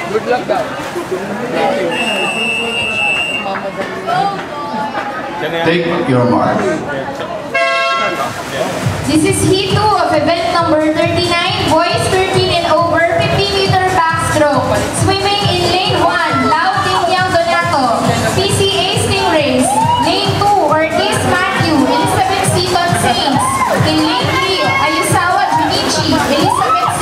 Good luck daw. Take your mark. This is heat 2 of event number 39, boys 13 and over, 50-meter backstroke. Swimming in lane 1, Lau Tingyang Donato, PCA Stingrays. Lane 2, Ortiz Matthew, Elizabeth Seaton Saints. In lane 3, Ayusawa Junichi, Elizabeth